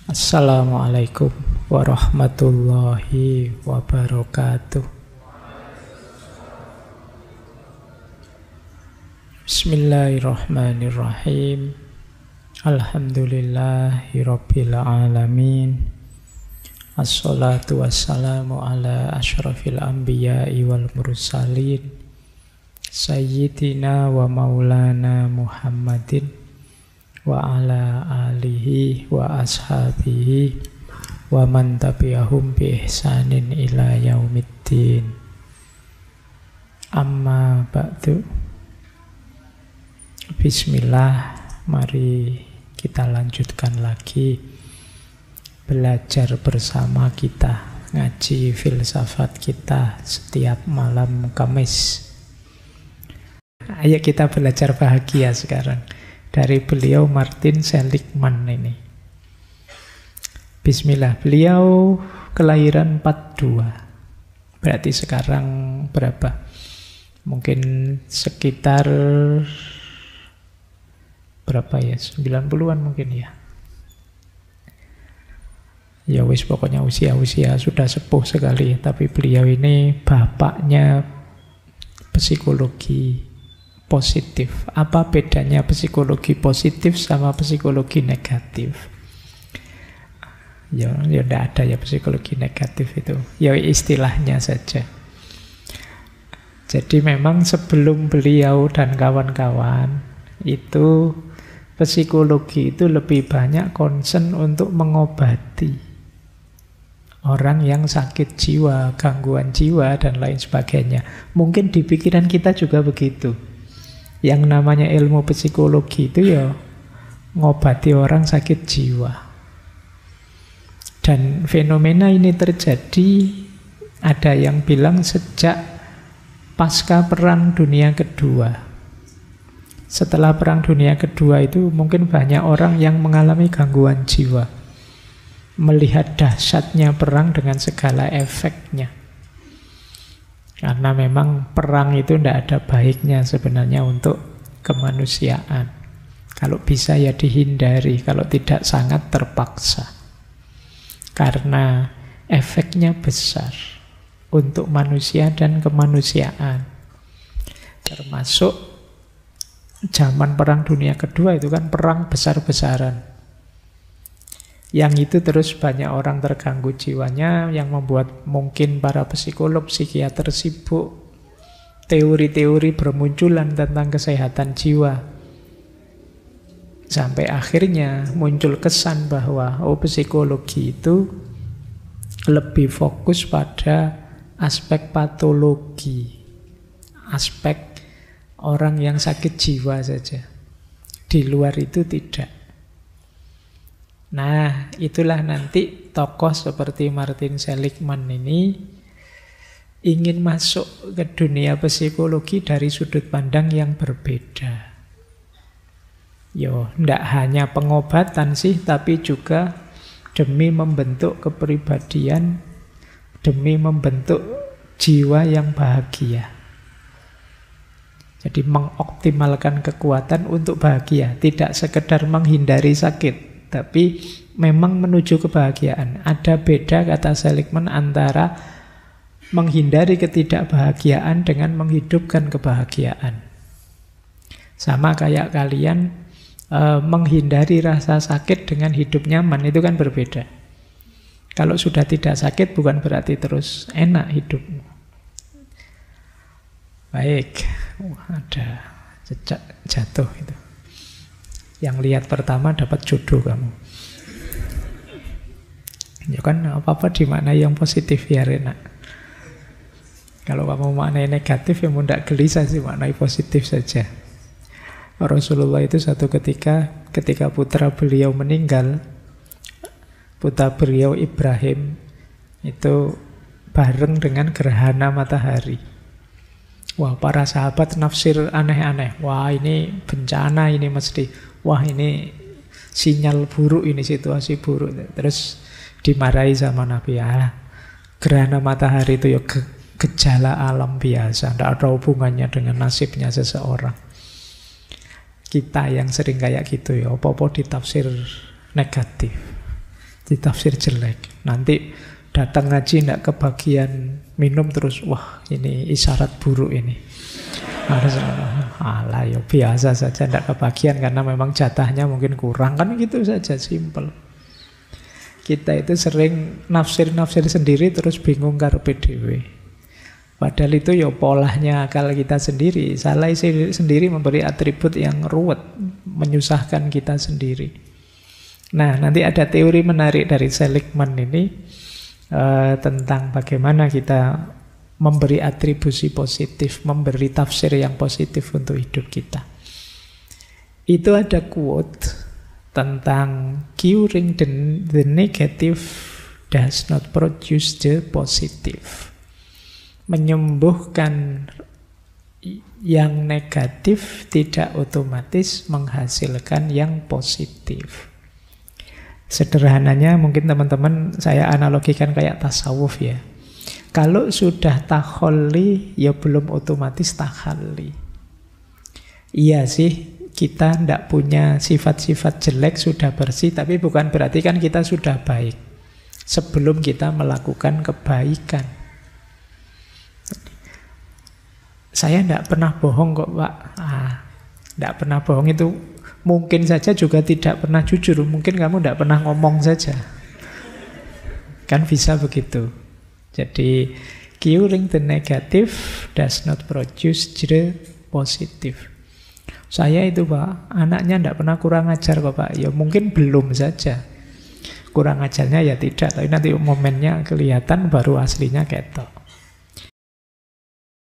Assalamualaikum warahmatullahi wabarakatuh. Bismillahirrahmanirrahim. Alhamdulillahirabbil alamin. Assalatu wassalamu ala asyrafil anbiya'i wal mursalin Sayyidina wa maulana Muhammadin wa ala alihi wa ashabihi wa man tabi'ahum bi ihsanin ila yaumiddin. Amma ba'du. Bismillah, mari kita lanjutkan lagi belajar bersama kita, ngaji filsafat kita setiap malam Kamis. Ayo kita belajar bahagia sekarang. Dari beliau Martin Seligman ini. Bismillah, beliau kelahiran 42. Berarti sekarang berapa? Mungkin sekitar berapa ya? 90-an mungkin ya. Ya wis, pokoknya usia-usia sudah sepuh sekali. Tapi beliau ini bapaknya psikologi positif. Apa bedanya psikologi positif sama psikologi negatif? Ya tidak ada ya psikologi negatif itu. Ya istilahnya saja. Jadi memang sebelum beliau dan kawan-kawan itu psikologi itu lebih banyak concern untuk mengobati orang yang sakit jiwa, gangguan jiwa dan lain sebagainya. Mungkin di pikiran kita juga begitu. Yang namanya ilmu psikologi itu ya ngobati orang sakit jiwa. Dan fenomena ini terjadi, ada yang bilang sejak pasca Perang Dunia Kedua. Setelah Perang Dunia Kedua itu mungkin banyak orang yang mengalami gangguan jiwa. Melihat dahsyatnya perang dengan segala efeknya. Karena memang perang itu tidak ada baiknya sebenarnya untuk kemanusiaan. Kalau bisa ya dihindari, kalau tidak sangat terpaksa. Karena efeknya besar untuk manusia dan kemanusiaan. Termasuk zaman Perang Dunia Kedua itu kan perang besar-besaran. Yang itu terus banyak orang terganggu jiwanya, yang membuat mungkin para psikolog, psikiater sibuk. Teori-teori bermunculan tentang kesehatan jiwa. Sampai akhirnya muncul kesan bahwa psikologi itu lebih fokus pada aspek patologi. Aspek orang yang sakit jiwa saja. Di luar itu tidak. Nah, itulah nanti tokoh seperti Martin Seligman ini ingin masuk ke dunia psikologi dari sudut pandang yang berbeda. Tidak hanya pengobatan sih, tapi juga demi membentuk kepribadian, demi membentuk jiwa yang bahagia. Jadi mengoptimalkan kekuatan untuk bahagia, tidak sekedar menghindari sakit. Tapi memang menuju kebahagiaan. Ada beda, kata Seligman, antara menghindari ketidakbahagiaan dengan menghidupkan kebahagiaan. Sama kayak kalian menghindari rasa sakit dengan hidup nyaman, itu kan berbeda. Kalau sudah tidak sakit bukan berarti terus enak hidupmu. Baik, ada jejak jatuh itu. Yang lihat pertama dapat jodoh kamu. Ya kan apa-apa dimaknai yang positif ya enak. Kalau kamu maknai negatif ya tidak gelisah sih, maknai positif saja. Rasulullah itu satu ketika putra beliau meninggal, putra beliau Ibrahim itu bareng dengan gerhana matahari. Wah, para sahabat nafsir aneh-aneh. Wah, ini bencana ini mesti. Wah, ini sinyal buruk, ini situasi buruk. Terus dimarahi sama Nabi. Gerhana matahari itu ya gejala alam biasa. Tidak ada hubungannya dengan nasibnya seseorang. Kita yang sering kayak gitu ya, apa-apa ditafsir negatif. ditafsir jelek. Nanti datang ngaji tidak kebagian minum terus, wah ini isyarat buruk ini. Harus alah ya biasa saja tidak kebagian karena memang jatahnya mungkin kurang, kan gitu saja, simple. Kita itu sering nafsir-nafsir sendiri terus bingung karepe dhewe. Padahal itu ya polahnya akal kita sendiri. Salah sendiri memberi atribut yang ruwet, menyusahkan kita sendiri. Nah, nanti ada teori menarik dari Seligman ini tentang bagaimana kita memberi atribusi positif, memberi tafsir yang positif untuk hidup kita. Itu ada quote tentang curing the negative does not produce the positive. Menyembuhkan yang negatif tidak otomatis menghasilkan yang positif. Sederhananya mungkin teman-teman saya analogikan kayak tasawuf ya. Kalau sudah takholli ya belum otomatis takhalli. Iya sih, kita tidak punya sifat-sifat jelek, sudah bersih, tapi bukan berarti kan kita sudah baik sebelum kita melakukan kebaikan. Saya tidak pernah bohong kok Pak. Tidak pernah bohong itu mungkin saja juga tidak pernah jujur. Mungkin kamu tidak pernah ngomong saja. Kan bisa begitu. Jadi curing the negative does not produce the positive. Saya itu Pak, anaknya tidak pernah kurang ajar kok Pak. Ya mungkin belum saja. Kurang ajarnya ya tidak, tapi nanti momennya kelihatan baru aslinya ketok.